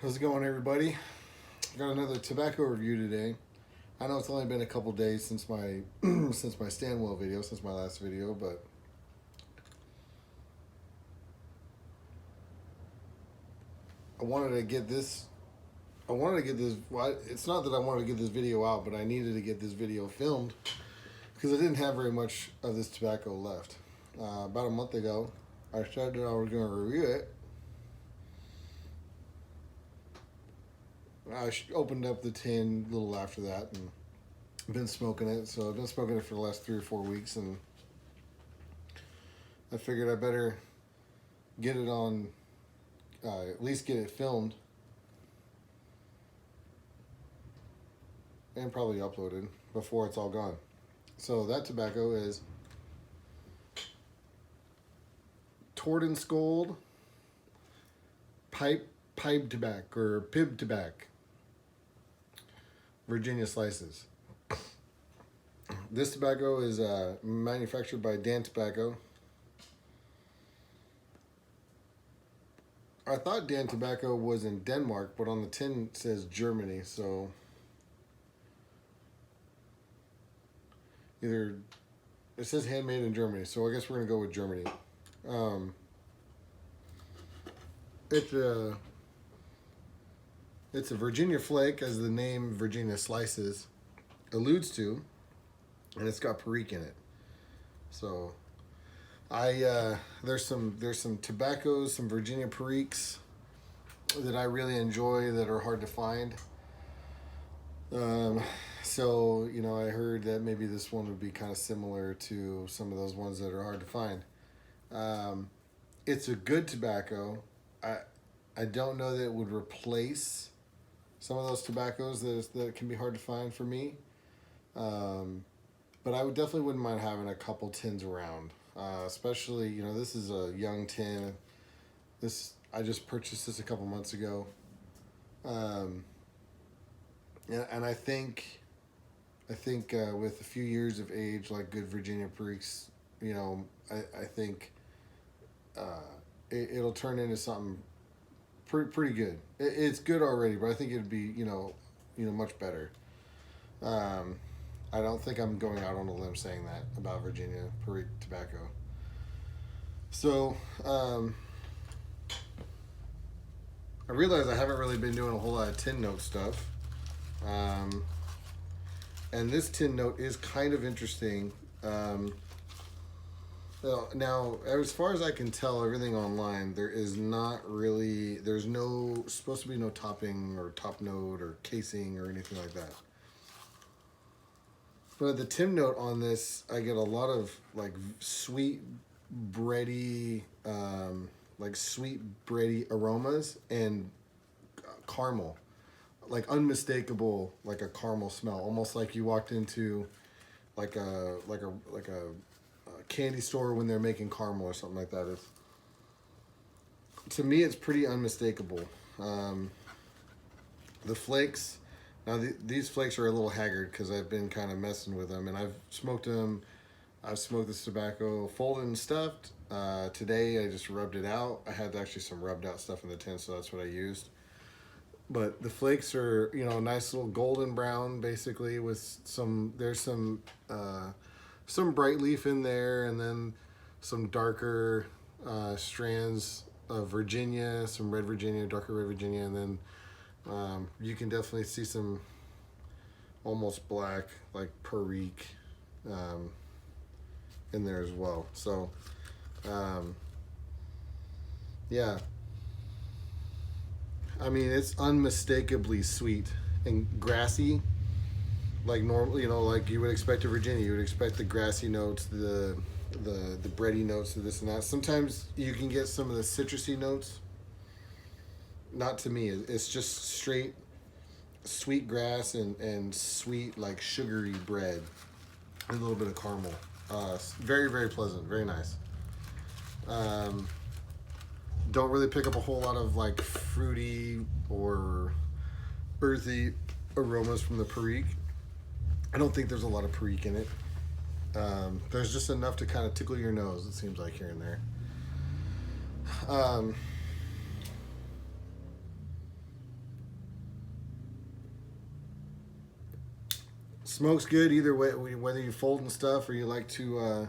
How's it going, everybody? Got another tobacco review today. I know it's only been a couple days since my since my Stanwell video, since my last video, but I wanted to get this. I wanted to get this. Well, it's not that I wanted to get this video out, but I needed to get this video filmed because I didn't have very much of this tobacco left. About a month ago, I decided I was going to review it. I opened up the tin a little after that and been smoking it. So I've been smoking it for the last 3 or 4 weeks, and I figured I better get it on, at least get it filmed and probably uploaded before it's all gone. So that tobacco is Tordenskjold Pibetobak or Pibetobak Virginia slices. This tobacco is manufactured by Dan Tobacco. I thought Dan Tobacco was in Denmark, but on the tin it says Germany, so either it says handmade in Germany, so I guess we're gonna go with Germany. It's a Virginia flake, as the name Virginia slices alludes to, and it's got perique in it. So there's some tobaccos, some Virginia periques that I really enjoy that are hard to find. So I heard that maybe this one would be kind of similar to some of those ones that are hard to find. It's a good tobacco. I don't know that it would replace some of those tobaccos that can be hard to find for me. But I definitely wouldn't mind having a couple tins around. Especially, this is a young tin. I just purchased this a couple months ago. And I think with a few years of age, like good Virginia periques, I think it'll turn into something pretty good. It's good already, but I think it'd be much better. I don't think I'm going out on a limb saying that about Virginia perique tobacco. So I realize I haven't really been doing a whole lot of tin note stuff. And this tin note is kind of interesting. Now, as far as I can tell, everything online, there's supposed to be no topping or top note or casing or anything like that. But the tin note on this, I get a lot of like sweet bready aromas and caramel, like unmistakable, like a caramel smell, almost like you walked into like a candy store when they're making caramel or something like that. To me, it's pretty unmistakable. The flakes. Now, these flakes are a little haggard because I've been kind of messing with them, and I've smoked them. I've smoked this tobacco folded and stuffed. Today, I just rubbed it out. I had actually some rubbed out stuff in the tin, so that's what I used. But the flakes are, nice little golden brown, basically, with there's some bright leaf in there, and then some darker strands of Virginia, some red Virginia, darker red Virginia, and then you can definitely see some almost black, like perique, in there as well. So, yeah. I mean, it's unmistakably sweet and grassy, like normal, like you would expect of Virginia. You would expect the grassy notes, the bready notes, of this and that. Sometimes you can get some of the citrusy notes. Not to me. It's just straight sweet grass and sweet, like sugary bread, and a little bit of caramel. Very, very pleasant. Very nice. Don't really pick up a whole lot of like fruity or earthy aromas from the perique. I don't think there's a lot of perique in it. There's just enough to kind of tickle your nose, it seems like, here and there. Smoke's good either way, whether you fold and stuff or you like to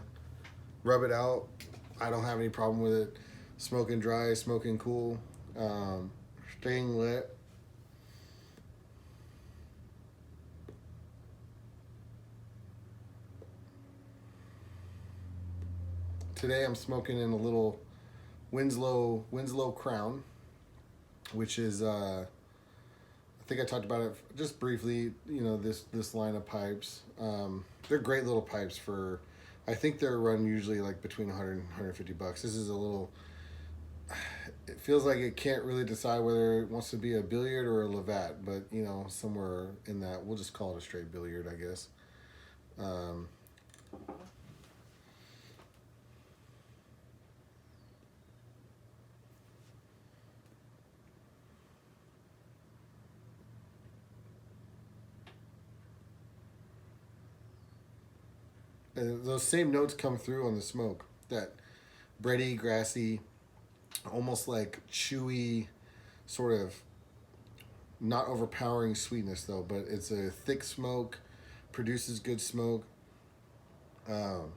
rub it out. I don't have any problem with it. Smoking dry, smoking cool, staying lit. Today I'm smoking in a little Winslow Crown, which is I think I talked about it just briefly. You know, this line of pipes. They're great little pipes for. I think they're run usually like between 100 and 150 bucks. This is a little. It feels like it can't really decide whether it wants to be a billiard or a Lavat, but you know, somewhere in that, we'll just call it a straight billiard, I guess. Um, and those same notes come through on the smoke. That bready, grassy, almost like chewy, sort of not overpowering sweetness though, but it's a thick smoke, produces good smoke. Um,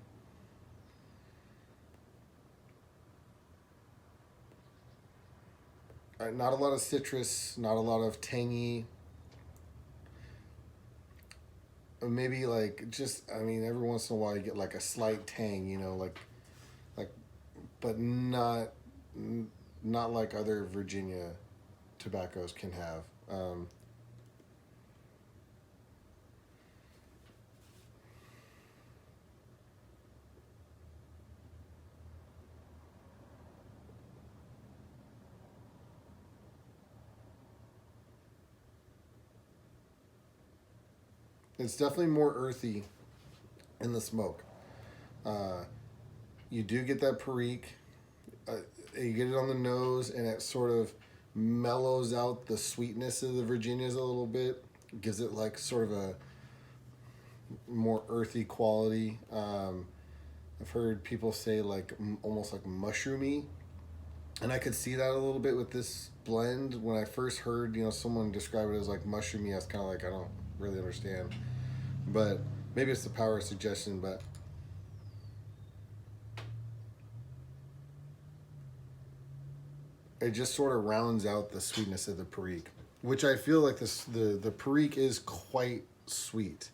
Not a lot of citrus, not a lot of tangy. Maybe like just, I mean, every once in a while you get like a slight tang, you know, like, but not like other Virginia tobaccos can have. It's definitely more earthy in the smoke. Uh, you do get that perique. Uh, you get it on the nose, and it sort of mellows out the sweetness of the Virginias a little bit. Gives it like sort of a more earthy quality. I've heard people say like almost like mushroomy, and I could see that a little bit with this blend. When I first heard, you know, someone describe it as like mushroomy, I was kind of like, I don't really understand, but maybe it's the power of suggestion. But it just sort of rounds out the sweetness of the perique, which I feel like the perique is quite sweet.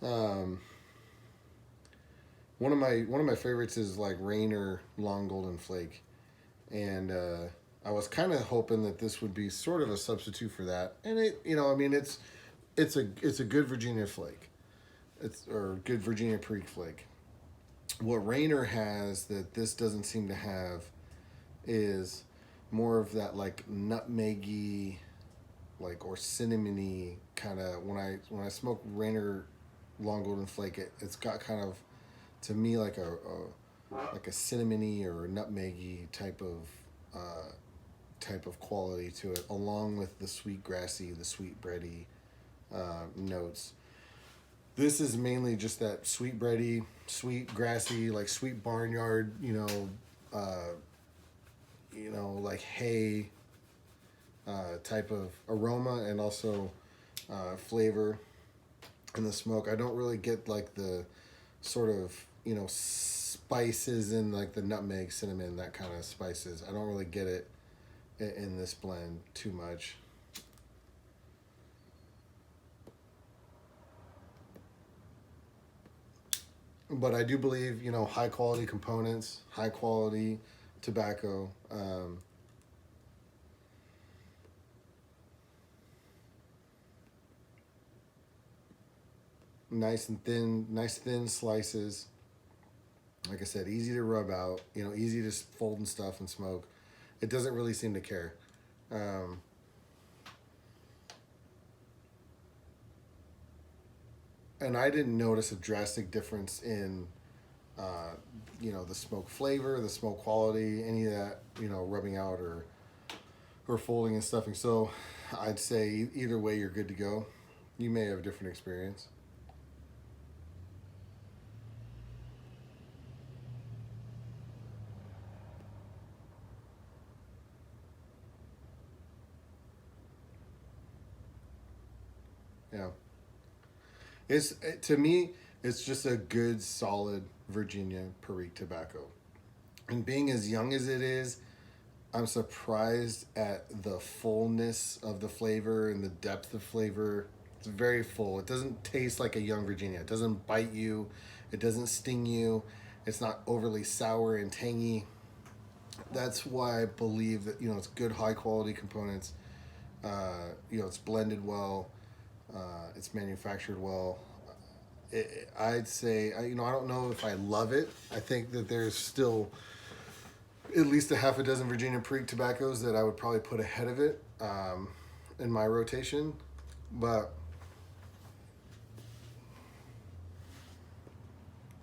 Um, one of my favorites is like Rainer Long Golden Flake, and I was kind of hoping that this would be sort of a substitute for that. And it, you know, I mean, it's a good Virginia flake, it's or good Virginia perique flake. What Rainer has that this doesn't seem to have is more of that like nutmeggy, like or cinnamony kind of. When I smoke Rainer Long Golden Flake, it's got kind of to me like a cinnamony or nutmeggy type of quality to it, along with the sweet grassy, the sweet bready notes. This is mainly just that sweet bready, sweet grassy, like sweet barnyard, like hay type of aroma and also flavor in the smoke. I don't really get like the sort of, you know, spices and like the nutmeg, cinnamon, that kind of spices. I don't really get it in this blend too much. But I do believe, you know, high quality components, high quality tobacco. Nice thin slices. Like I said, easy to rub out. You know, easy to fold and stuff and smoke. It doesn't really seem to care. Um, and I didn't notice a drastic difference in, uh, the smoke flavor, the smoke quality, any of that. You know, rubbing out or folding and stuffing. So, I'd say either way, you're good to go. You may have a different experience. Yeah. To me, it's just a good, solid Virginia perique tobacco. And being as young as it is, I'm surprised at the fullness of the flavor and the depth of flavor. It's very full. It doesn't taste like a young Virginia. It doesn't bite you. It doesn't sting you. It's not overly sour and tangy. That's why I believe that it's good, high quality components. It's blended well. It's manufactured well. I'd say I don't know if I love it. I think that there's still at least a half a dozen Virginia perique tobaccos that I would probably put ahead of it in my rotation, but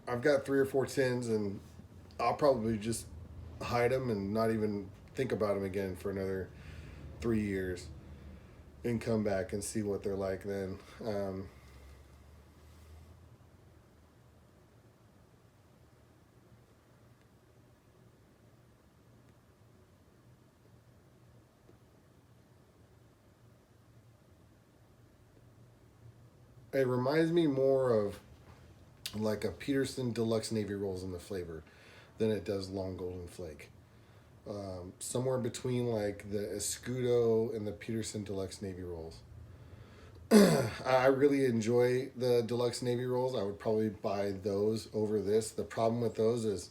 I've got 3 or 4 tins, and I'll probably just hide them and not even think about them again for another 3 years, and come back and see what they're like then. It reminds me more of like a Peterson Deluxe Navy Rolls in the flavor than it does Long Golden Flake. Somewhere between like the Escudo and the Peterson Deluxe Navy Rolls. I really enjoy the Deluxe Navy Rolls. I would probably buy those over this. The problem with those is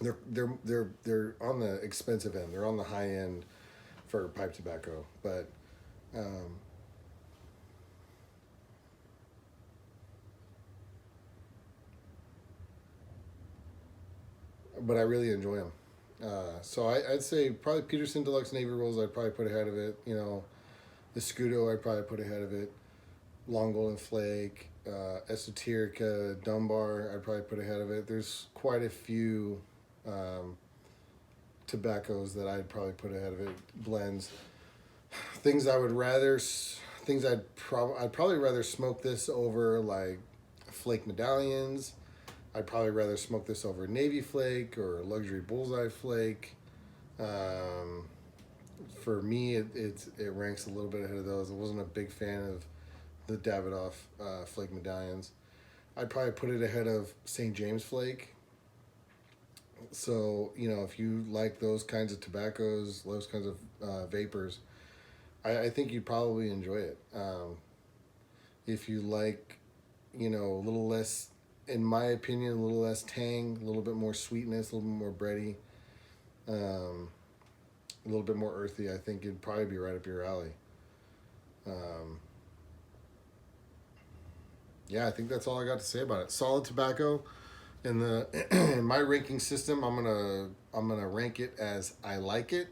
they're on the expensive end. They're on the high end for pipe tobacco, um, but I really enjoy them. So I'd say probably Peterson Deluxe Navy Rolls I'd probably put ahead of it. The Scudo I'd probably put ahead of it. Long Golden Flake, Esoterica, Dunbar I'd probably put ahead of it. There's quite a few tobaccos that I'd probably put ahead of it. Blends, things I would rather, things I'd probably rather smoke this over like flake medallions. I'd probably rather smoke this over Navy Flake or Luxury Bullseye Flake. Um, for me, it ranks a little bit ahead of those. I wasn't a big fan of the Davidoff Flake medallions. I'd probably put it ahead of St. James Flake. So, if you like those kinds of tobaccos, those kinds of vapors, I think you'd probably enjoy it. If you like, a little less, in my opinion, a little less tang, a little bit more sweetness, a little bit more bready, a little bit more earthy, I think it'd probably be right up your alley. Um, yeah, I think that's all I got to say about it. Solid tobacco. In the in my ranking system, I'm gonna rank it as I like it.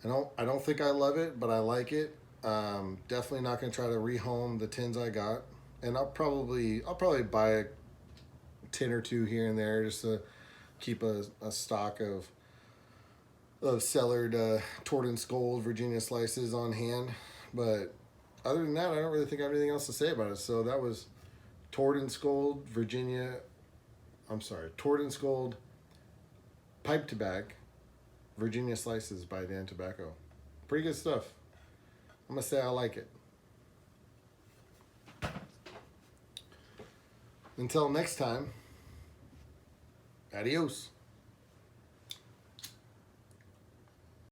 I don't think I love it, but I like it. Definitely not gonna try to rehome the tins I got, and I'll probably buy a tin or two here and there just to keep a stock of cellared Tordenskjold Virginia slices on hand. But other than that, I don't really think I have anything else to say about it. So that was Tordenskjold Virginia. I'm sorry, Tordenskjold Pipe Tobacco Virginia Slices by Dan Tobacco. Pretty good stuff. I'm gonna say I like it. Until next time, adios.